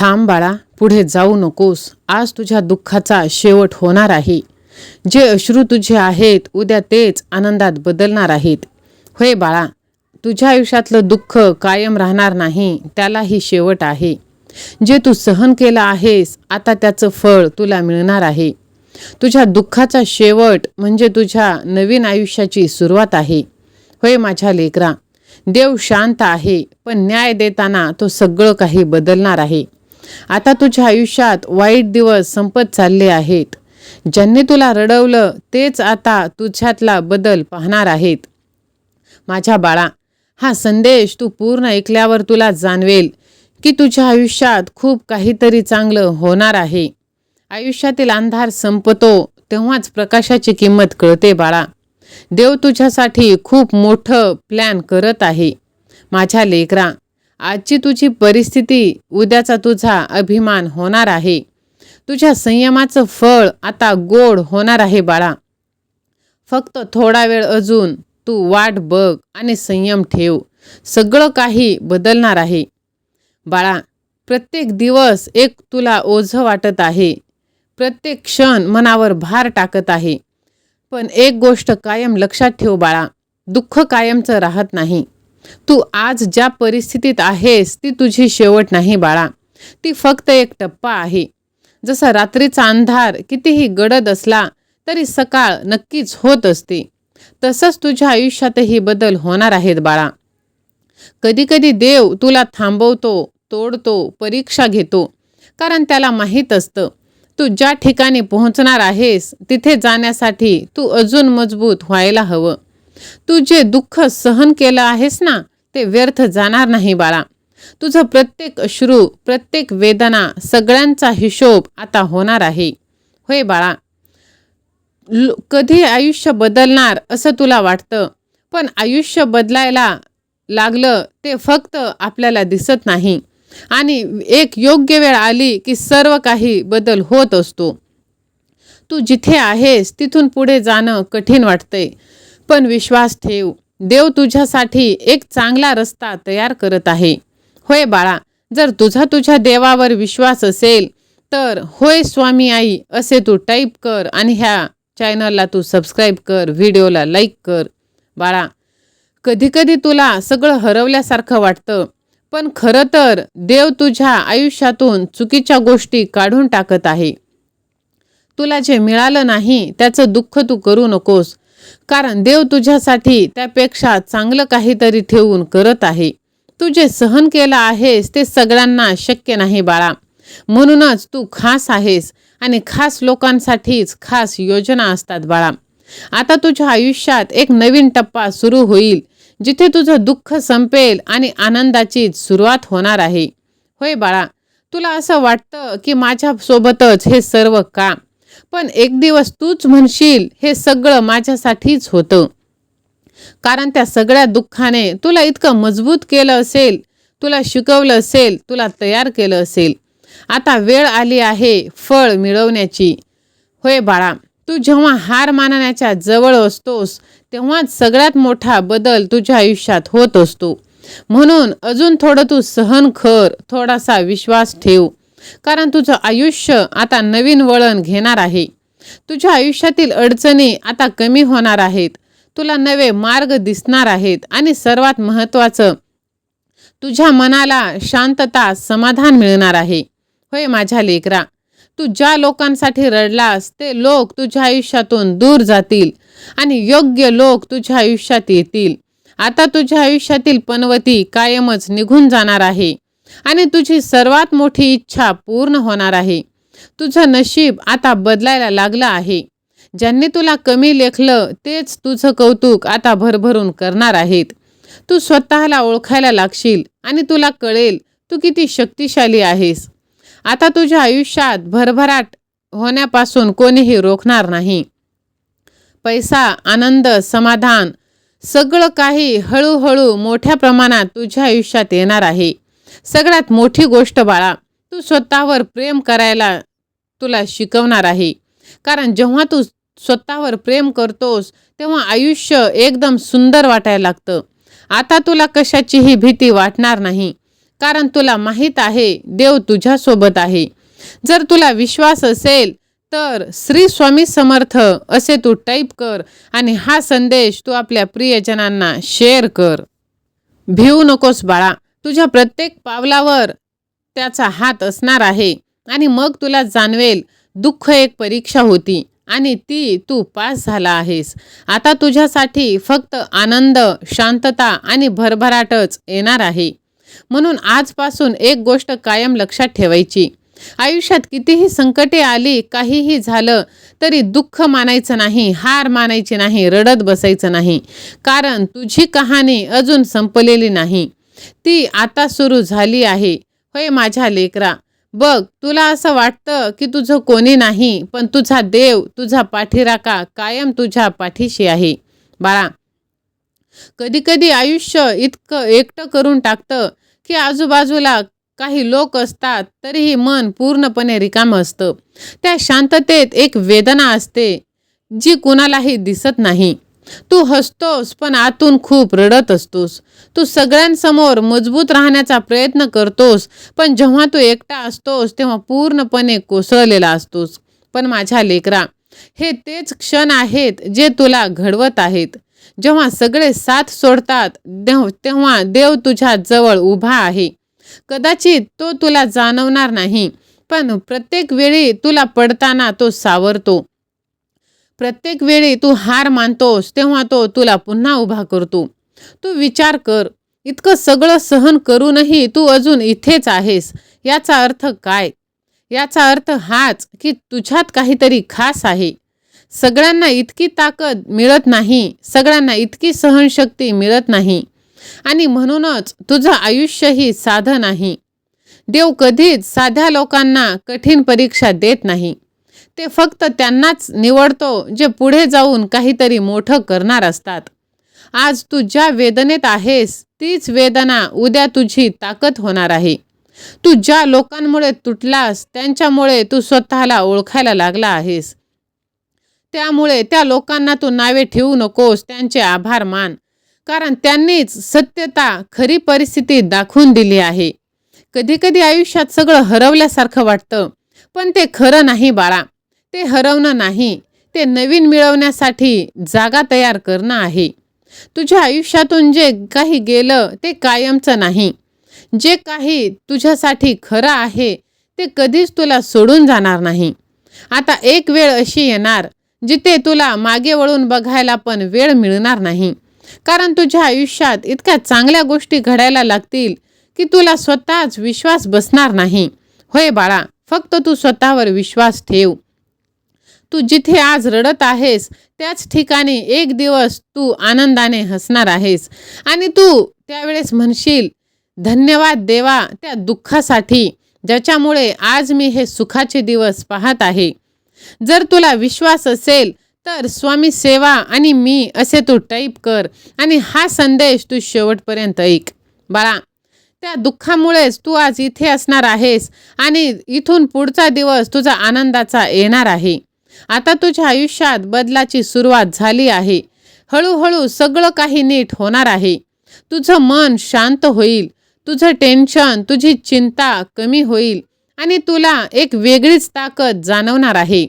थांब बाळा, पुढे जाऊ नकोस. आज तुझ्या दुःखाचा शेवट होणार आहे. जे अश्रू तुझे आहेत उद्या तेच आनंदात बदलणार आहेत. होय बाळा, तुझ्या आयुष्यातलं दुःख कायम राहणार नाही, त्यालाही शेवट आहे. जे तू सहन केलं आहेस आता त्याचं फळ तुला मिळणार आहे. तुझ्या दुःखाचा शेवट म्हणजे तुझ्या नवीन आयुष्याची सुरुवात आहे. होय माझ्या लेकरा, देव शांत आहे, पण न्याय देताना तो सगळं काही बदलणार आहे. आता तुझ्या आयुष्यात वाईट दिवस संपत चालले आहेत. ज्यांनी तुला रडवलं तेच आता तुझ्यातला बदल पाहणार आहेत. माझ्या बाळा, हा संदेश तू पूर्ण ऐकल्यावर तुला जाणवेल की तुझ्या आयुष्यात खूप काहीतरी चांगलं होणार आहे. आयुष्यातील अंधार संपतो तेव्हाच प्रकाशाची किंमत कळते बाळा. देव तुझ्यासाठी खूप मोठं प्लॅन करत आहे. माझ्या लेकरा, आजची तुझी परिस्थिती उद्याचा तुझा अभिमान होणार आहे. तुझ्या संयमाचं फळ आता गोड होणार आहे बाळा. फक्त थोडा वेळ अजून तू वाट बघ आणि संयम ठेव. सगळं काही बदलणार आहे. बाळा, प्रत्येक दिवस एक तुला ओझं वाटत आहे. प्रत्येक क्षण मनावर भार टाकत आहे. पण एक गोष्ट कायम लक्षात ठेव बाळा, दुःख कायमचं राहत नाही. तू आज ज्या परिस्थितीत आहेस ती तुझी शेवट नाही बाळा. ती फक्त एक टप्पा आहे. जसा रात्रीचा अंधार कितीही गडद असला तरी सकाळ नक्कीच होत असते, तसंच तुझ्या आयुष्यातही बदल होणार आहेत बाळा. कधीकधी देव तुला थांबवतो, तोडतो, परीक्षा घेतो, कारण त्याला माहीत असतं तू ज्या ठिकाणी पोहोचणार आहेस तिथे जाण्यासाठी तू अजून मजबूत व्हायला हवं. तू जे दुःख सहन केलं आहेस ना, ते व्यर्थ जाणार नाही बाळा. तुझं प्रत्येक अश्रू, प्रत्येक वेदना, सगळ्यांचा हिशोब आता होणार आहे. होय बाळा, कधी आयुष्य बदलणार असं तुला वाटतं, पण आयुष्य बदलायला लागलं ते फक्त आपल्याला दिसत नाही. आणि एक योग्य वेळ आली की सर्व काही बदल होत असतो. तू जिथे आहेस तिथून पुढे जाणं कठीण वाटतंय, पण विश्वास ठेव, देव तुझ्यासाठी एक चांगला रस्ता तयार करत आहे. होय बाळा, जर तुझ्या देवावर विश्वास असेल तर होय स्वामी आई असे तू टाईप कर आणि ह्या चॅनलला तू सबस्क्राईब कर, व्हिडिओला लाईक कर. बाळा, कधीकधी तुला सगळं हरवल्यासारखं वाटतं, पण खरं तर देव तुझ्या आयुष्यातून चुकीच्या गोष्टी काढून टाकत आहे. तुला जे मिळालं नाही त्याचं दुःख तू करू नकोस, कारण देव तुझ्यासाठी त्यापेक्षा चांगलं काहीतरी ठेवून करत आहे. तू जे सहन केलं आहेस ते सगळ्यांना शक्य नाही बाळा. म्हणूनच तू खास आहेस आणि खास लोकांसाठीच खास योजना असतात बाळा. आता तुझ्या आयुष्यात एक नवीन टप्पा सुरू होईल, जिथे तुझं दुःख संपेल आणि आनंदाची सुरुवात होणार आहे. होय बाळा, तुला असं वाटतं की माझ्यासोबतच हे सर्व का? पण एक दिवस तूच म्हणशील हे सगळं माझ्यासाठीच होतं, कारण त्या सगळ्या दुःखाने तुला इतकं मजबूत केलं असेल, तुला शिकवलं असेल, तुला तयार केलं असेल. आता वेळ आली आहे फळ मिळवण्याची. होय बाळा, तू जेव्हा हार मानण्याच्या जवळ असतोस तेव्हाच सगळ्यात मोठा बदल तुझ्या आयुष्यात होत असतो. म्हणून अजून थोडं तू सहन कर, थोडासा विश्वास ठेव, कारण तुझं आयुष्य आता नवीन वळण घेणार आहे. तुझ्या आयुष्यातील अडचणी आता कमी होणार आहेत. तुला नवे मार्ग दिसणार आहेत आणि सर्वात महत्त्वाचं, तुझ्या मनाला शांतता, समाधान मिळणार आहे. होय माझ्या लेकरा, तू ज्या लोकांसाठी रडलास ते लोक तुझ्या आयुष्यातून दूर जातील आणि योग्य लोक तुझ्या आयुष्यात येतील. आता तुझ्या आयुष्यातील पनवती कायमच निघून जाणार आहे आणि तुझी सर्वात मोठी इच्छा पूर्ण होणार आहे. तुझं नशीब आता बदलायला लागलं आहे. ज्यांनी तुला कमी लेखलं तेच तुझं कौतुक आता भरभरून करणार आहेत. तू स्वतःला ओळखायला लागशील आणि तुला कळेल तू किती शक्तिशाली आहेस. आता तुझ्या आयुष्यात भरभराट होण्यापासून कोणीही रोखणार नाही. पैसा, आनंद, समाधान सगळं काही हळूहळू मोठ्या प्रमाणात तुझ्या आयुष्यात येणार आहे. सगळ्यात मोठी गोष्ट बाळा, तू स्वतःवर प्रेम करायला तुला शिकवणार आहे. कारण जेव्हा तू स्वतःवर प्रेम करतोस तेव्हा आयुष्य एकदम सुंदर वाटायला लागतं. आता तुला कशाचीही भीती वाटणार नाही, कारण तुला माहीत आहे देव तुझ्यासोबत आहे. जर तुला विश्वास असेल तर श्री स्वामी समर्थ असे तू टाईप कर आणि हा संदेश तू आपल्या प्रियजनांना शेअर कर. भिवू नकोस बाळा, तुझ्या प्रत्येक पावलावर त्याचा हात असणार आहे आणि मग तुला जाणवेल दुःख एक परीक्षा होती आणि ती तू पास झाला आहेस. आता तुझ्यासाठी फक्त आनंद, शांतता आणि भरभराटच येणार आहे. म्हणून आजपासून एक गोष्ट कायम लक्षात ठेवायची. आयुष्यात कितीही संकटे आली, काहीही झालं तरी दुःख मानायचं नाही, हार मानायची नाही, रडत बसायचं नाही. कारण तुझी कहाणी अजून संपलेली नाही, ती आता सुरू झाली आहे. होय माझ्या लेकरा, बघ तुला असं वाटतं की तुझं कोणी नाही, पण तुझा देव, तुझा पाठीराखा कायम तुझ्या पाठीशी आहे. बाळा, कधीकधी आयुष्य इतकं एकटं करून टाकतं की आजूबाजूला काही लोक असतात तरीही मन पूर्णपणे रिकामं असतं. त्या शांततेत एक वेदना असते जी कुणालाही दिसत नाही. तू हसतोस पण आतून खूप रडत असतोस. तू सगळ्यांसमोर मजबूत राहण्याचा प्रयत्न करतोस, पण जेव्हा तू एकटा असतोस तेव्हा पूर्णपणे कोसळलेला असतोस. पण माझ्या लेकरा, हे तेच क्षण आहेत जे तुला घडवत आहेत. जेव्हा सगळे साथ सोडतात तेव्हा देव तुझ्या जवळ उभा आहे. कदाचित तो तुला जाणवणार नाही, पण प्रत्येक वेळी तुला पडताना तो सावरतो. प्रत्येक वेळी तू हार मानतोस तेव्हा तो तुला पुन्हा उभा करतो. तू विचार कर, इतकं सगळं सहन करूनही तू अजून इथेच आहेस. याचा अर्थ काय? याचा अर्थ हाच की तुझ्यात काहीतरी खास आहे. सगळ्यांना इतकी ताकद मिळत नाही, सगळ्यांना इतकी सहनशक्ती मिळत नाही आणि म्हणूनच तुझं आयुष्यही साधं नाही. देव कधीच साध्या लोकांना कठीण परीक्षा देत नाही. ते फक्त त्यांनाच निवडतो जे पुढे जाऊन काहीतरी मोठं करणार असतात. आज तू ज्या वेदनेत आहेस तीच वेदना उद्या तुझी ताकद होणार आहे. तू ज्या लोकांमुळे तुटलास त्यांच्यामुळे तू स्वतःला ओळखायला लागला आहेस. त्यामुळे त्या लोकांना तू नावे ठेवू नकोस, त्यांचे आभार मान. कारण त्यांनीच सत्यता, खरी परिस्थिती दाखवून दिली आहे. कधीकधी आयुष्यात सगळं हरवल्यासारखं वाटतं, पण ते खरं नाही बाळा. ते हरवणं नाही, ते नवीन मिळवण्यासाठी जागा तयार करणं आहे. तुझ्या आयुष्यातून जे काही गेलं ते कायमचं नाही. जे काही तुझ्यासाठी खरं आहे ते कधीच तुला सोडून जाणार नाही. आता एक वेळ अशी येणार जिथे तुला मागे वळून बघायला पण वेळ मिळणार नाही. कारण तुझ्या आयुष्यात इतक्या चांगल्या गोष्टी घडायला लागतील की तुला स्वतःच विश्वास बसणार नाही. होय बाळा, फक्त तू स्वतःवर विश्वास ठेव. तू जिथे आज रडत आहेस त्याच ठिकाणी एक दिवस तू आनंदाने हसणार आहेस आणि तू त्यावेळेस म्हणशील, धन्यवाद देवा त्या दुःखासाठी ज्याच्यामुळे आज मी हे सुखाचे दिवस पाहत आहे. जर तुला विश्वास असेल तर स्वामी सेवा आणि मी असे तू टाईप कर आणि हा संदेश तू शेवटपर्यंत ऐक. बाळा, त्या दुःखामुळेच तू आज इथे असणार आहेस आणि इथून पुढचा दिवस तुझा आनंदाचा येणार आहे. आता तुझ्या आयुष्यात बदलाची सुरुवात झाली आहे. हळूहळू सगळं काही नीट होणार आहे. तुझं मन शांत होईल, तुझं टेन्शन, तुझी चिंता कमी होईल आणि तुला एक वेगळीच ताकद जाणवणार आहे.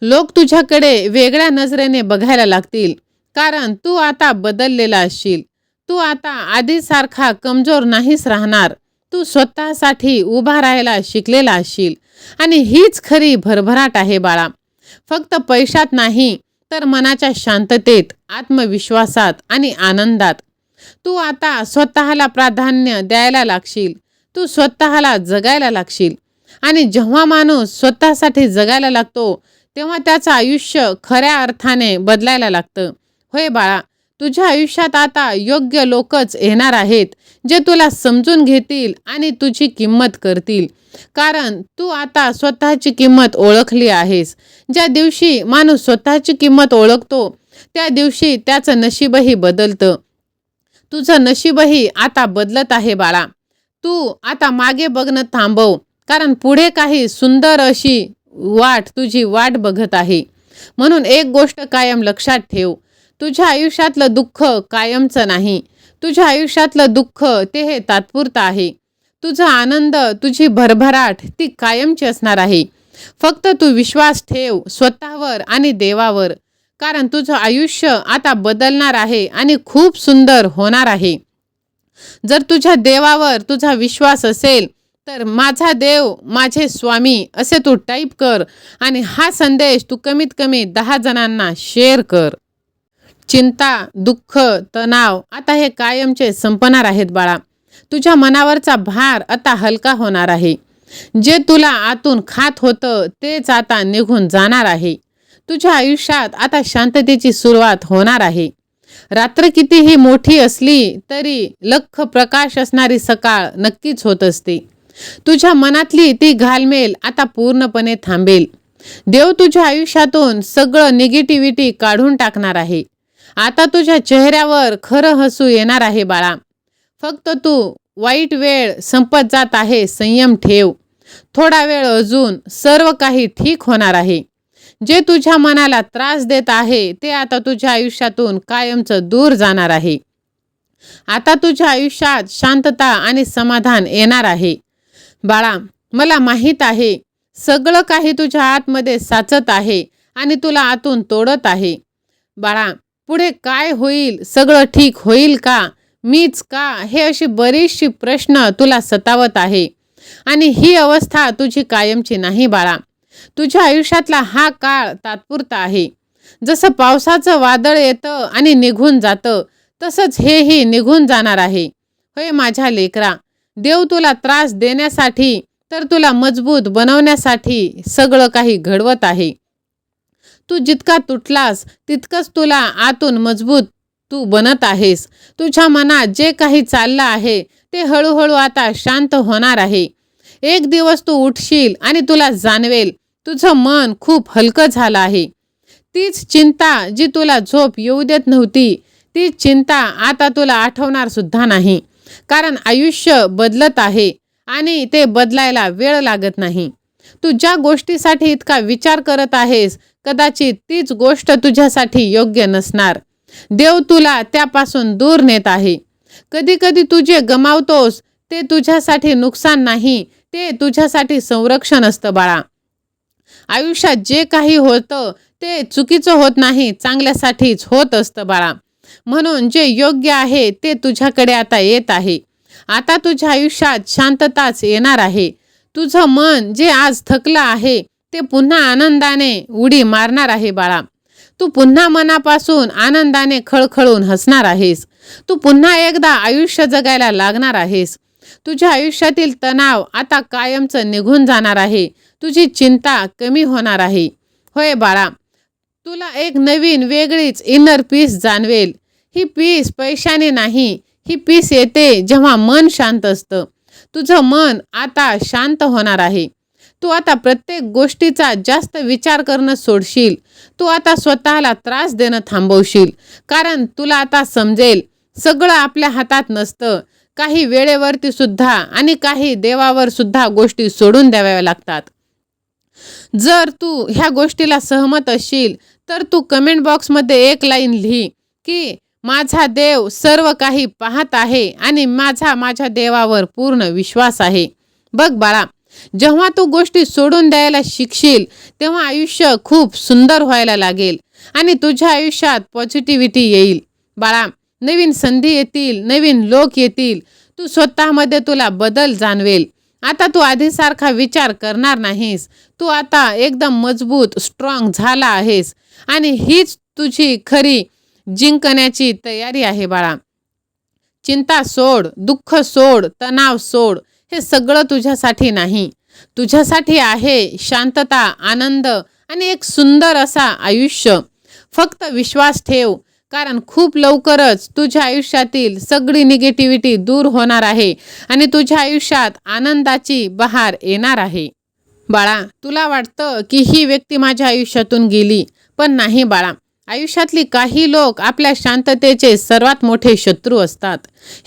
लोक तुझ्याकडे वेगळ्या नजरेने बघायला लागतील, कारण तू आता बदललेला असशील. तू आता आधीसारखा कमजोर नाहीस राहणार. तू स्वतःसाठी उभा राहायला शिकलेला असशील आणि हीच खरी भरभराट आहे बाळा. फक्त पैशात नाही तर मनाच्या शांततेत, आत्मविश्वासात आणि आनंदात. तू आता स्वतःला प्राधान्य द्यायला लागशील. तू स्वतःला जगायला लागशील आणि जेव्हा माणूस स्वतःसाठी जगायला लागतो तेव्हा त्याचं आयुष्य खऱ्या अर्थाने बदलायला लागतं. होय बाळा, तुझ्या आयुष्यात आता योग्य लोकच येणार आहेत जे तुला समजून घेतील आणि तुझी किंमत करतील. कारण तू आता स्वतःची किंमत ओळखली आहेस. ज्या दिवशी माणूस स्वतःची किंमत ओळखतो त्या दिवशी त्याचं नशीबही बदलतं. तुझं नशीबही आता बदलत आहे बाळा. तू आता मागे बघणं थांबव, कारण पुढे काही सुंदर अशी तुझी वाट बघत आहे. म्हणून एक गोष्ट कायम लक्षात ठेव, तुझ्या आयुष्यातलं दुःख कायमचं नाही. तुझ्या आयुष्यातलं दुःख ते हे तात्पुरतं आहे. तुझा आनंद, तुझी भरभराट ती कायमची असणार आहे. फक्त तू विश्वास ठेव स्वतःवर आणि देवावर, कारण तुझं आयुष्य आता बदलणार आहे आणि खूप सुंदर होणार आहे. जर तुझ्या देवावर तुझा विश्वास असेल तर माझा देव माझे स्वामी असे तू टाईप कर आणि हा संदेश तू कमीत कमी 10 जणांना शेअर कर. चिंता, दुःख, तणाव आता हे कायमचे संपणार आहेत बाळा. तुझ्या मनावरचा भार आता हलका होणार आहे. जे तुला आतून खात होतं तेच आता निघून जाणार आहे. तुझ्या आयुष्यात आता शांततेची सुरुवात होणार आहे. रात्र कितीही मोठी असली तरी लख प्रकाश असणारी सकाळ नक्कीच होत असते. तुझ्या मनातली ती घालमेल आता पूर्णपणे थांबेल. देव तुझ्या आयुष्यातून सगळं निगेटिव्हिटी काढून टाकणार आहे. आता तुझ्या चेहऱ्यावर खरं हसू येणार आहे बाळा. फक्त तू वाईट वेळ संपत जात आहे, संयम ठेव. थोडा वेळ अजून, सर्व काही ठीक होणार आहे. जे तुझ्या मनाला त्रास देत आहे ते आता तुझ्या आयुष्यातून कायमचं दूर जाणार आहे. आता तुझ्या आयुष्यात शांतता आणि समाधान येणार आहे. बाळा, मला माहीत आहे सगळं काही तुझ्या आतमध्ये साचत आहे आणि तुला आतून तोडत आहे. बाळा, पुढे काय होईल, सगळं ठीक होईल का, मीच का, हे अशी बरीचशी प्रश्न तुला सतावत आहे. आणि ही अवस्था तुझी कायमची नाही बाळा. तुझ्या आयुष्यातला हा काळ तात्पुरता आहे. जसं पावसाचं वादळ येतं आणि निघून जातं तसंच हेही निघून जाणार आहे. होय माझ्या लेकरा, देव तुला त्रास देण्यासाठी तर तुला मजबूत बनवण्यासाठी सगळं काही घडवत आहे. तू जितका तुटलास तितकंच तुला आतून मजबूत तू बनत आहेस. तुझ्या मनात जे काही चाललं आहे ते हळूहळू आता शांत होणार आहे. एक दिवस तू उठशील आणि तुला जाणवेल तुझं मन खूप हलकं झालं आहे. तीच चिंता जी तुला झोप येऊ देत नव्हती, ती चिंता आता तुला आठवणार सुद्धा नाही. कारण आयुष्य बदलत आहे आणि ते बदलायला वेळ लागत नाही. तू ज्या गोष्टीसाठी इतका विचार करत आहेस कदाचित तीच गोष्ट तुझ्यासाठी योग्य नसणार. देव तुला त्यापासून दूर नेत आहे. कधी कधी तू जे गमावतोस ते तुझ्यासाठी नुकसान नाही, ते तुझ्यासाठी संरक्षण असतं बाळा. आयुष्यात जे काही होतं ते चुकीचं होत नाही, चांगल्यासाठीच होत असतं बाळा. म्हणून जे योग्य आहे ते तुझ्याकडे आता येत आहे. आता तुझ्या आयुष्यात शांतताच येणार आहे. तुझं मन जे आज थकलं आहे ते पुन्हा आनंदाने उडी मारणार आहे बाळा. तू पुन्हा मनापासून आनंदाने खळखळून हसणार आहेस. तू पुन्हा एकदा आयुष्य जगायला लागणार आहेस. तुझ्या आयुष्यातील तणाव आता कायमचं निघून जाणार आहे. तुझी चिंता कमी होणार आहे. होय बाळा, तुला एक नवीन वेगळीच इनर पीस जाणवेल. ही पीस पैशाने नाही, ही पीस येते जेव्हा मन शांत असतं. तुझं मन आता शांत होणार आहे. तू आता प्रत्येक गोष्टीचा जास्त विचार करणं सोडशील. तू आता स्वतःला त्रास देणं थांबवशील. कारण तुला आता समजेल सगळं आपल्या हातात नसतं. काही वेळेवरती सुद्धा आणि काही देवावर सुद्धा गोष्टी सोडून द्याव्या लागतात. जर तू ह्या गोष्टीला सहमत असशील तर तू कमेंट बॉक्समध्ये एक लाईन लिही की माझा देव सर्व काही पाहत आहे आणि माझ्या देवावर पूर्ण विश्वास आहे. बघ बाळा, जेव्हा तू गोष्टी सोडून द्यायला शिकशील तेव्हा आयुष्य खूप सुंदर व्हायला लागेल आणि तुझ्या आयुष्यात पॉझिटिव्हिटी येईल. बाळा, नवीन संधी येतील, नवीन लोक येतील. तू स्वतःमध्ये तुला बदल जाणवेल. आता तू आधीसारखा विचार करणार नाहीस. तू आता एकदम मजबूत, स्ट्रॉंग झाला आहेस आणि हीच तुझी खरी जिंकण्याची तयारी आहे बाळा. चिंता सोड, दुःख सोड, तणाव सोड. हे सगळं तुझ्यासाठी नाही. तुझ्यासाठी आहे शांतता, आनंद आणि एक सुंदर असा आयुष्य. फक्त विश्वास ठेव, कारण खूप लवकरच तुझ्या आयुष्यातील सगळी निगेटिव्हिटी दूर होणार आहे आणि तुझ्या आयुष्यात आनंदाची बहार येणार आहे. बाळा, तुला वाटतं की ही व्यक्ती माझ्या आयुष्यातून गेली, पण नाही बाळा. आयुष्यातली काही लोक आपल्या शांततेचे सर्वात मोठे शत्रू असतात.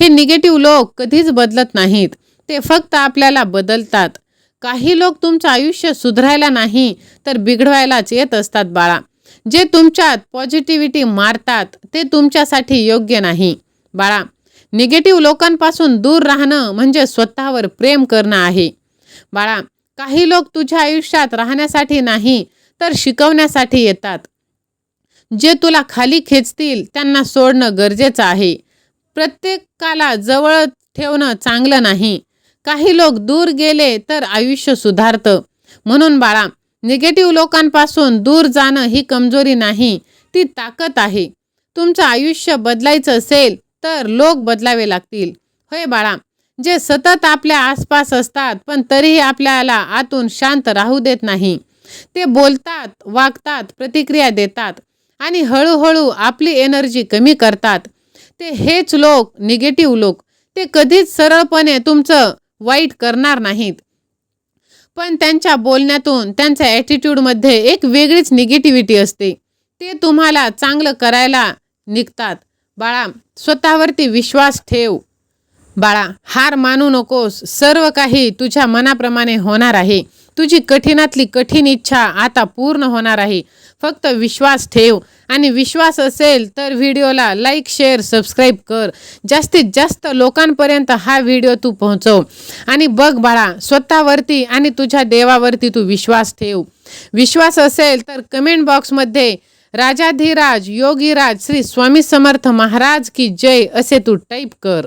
हे निगेटिव्ह लोक कधीच बदलत नाहीत, ते फक्त आपल्याला बदलतात. काही लोक तुमचं आयुष्य सुधारायला नाही तर बिघडवायलाच येत असतात बाळा. जे तुमच्यात पॉझिटिव्हिटी मारतात ते तुमच्यासाठी योग्य नाही. बाळा, निगेटिव्ह लोकांपासून दूर राहणं म्हणजे स्वतःवर प्रेम करणं आहे. बाळा, काही लोक तुझ्या आयुष्यात राहण्यासाठी नाही तर शिकवण्यासाठी येतात. जे तुला खाली खेचतील त्यांना सोडणं गरजेचं आहे. प्रत्येकाला जवळ ठेवणं चांगलं नाही. काही लोक दूर गेले तर आयुष्य सुधारतं. म्हणून बाळा, निगेटिव्ह लोकांपासून दूर जाणं ही कमजोरी नाही, ती ताकद आहे. तुमचं आयुष्य बदलायचं असेल तर लोक बदलावे लागतील. होय बाळा, जे सतत आपल्या आसपास असतात पण तरीही आपल्याला आतून शांत राहू देत नाही. ते बोलतात, वागतात, प्रतिक्रिया देतात आणि हळूहळू आपली एनर्जी कमी करतात. ते हेच लोक निगेटिव्ह लोक. ते कधीच सरळपणे तुमचं वाईट करणार नाहीत. पण त्यांच्या बोलण्यातून, त्यांच्या ॲटिट्यूडमध्ये एक वेगळीच निगेटिव्हिटी असते. ते तुम्हाला चांगलं करायला निघतात. बाळा, स्वतःवरती विश्वास ठेव. बाळा, हार मानू नकोस. सर्व काही तुझ्या मनाप्रमाणे होणार आहे. तुझी कठीणातली कठीण इच्छा आता पूर्ण होणार आहे. फक्त विश्वास ठेव आणि विश्वास असेल तर व्हिडिओला लाईक, शेअर, सबस्क्राईब कर. जास्तीत जास्त लोकांपर्यंत हा व्हिडिओ तू पोहोचव. आणि बघ बाळा, स्वतःवरती आणि तुझ्या देवावरती तू विश्वास ठेव. विश्वास असेल तर कमेंट बॉक्समध्ये राजाधिराज योगीराज श्री स्वामी समर्थ महाराज की जय असे तू टाईप कर.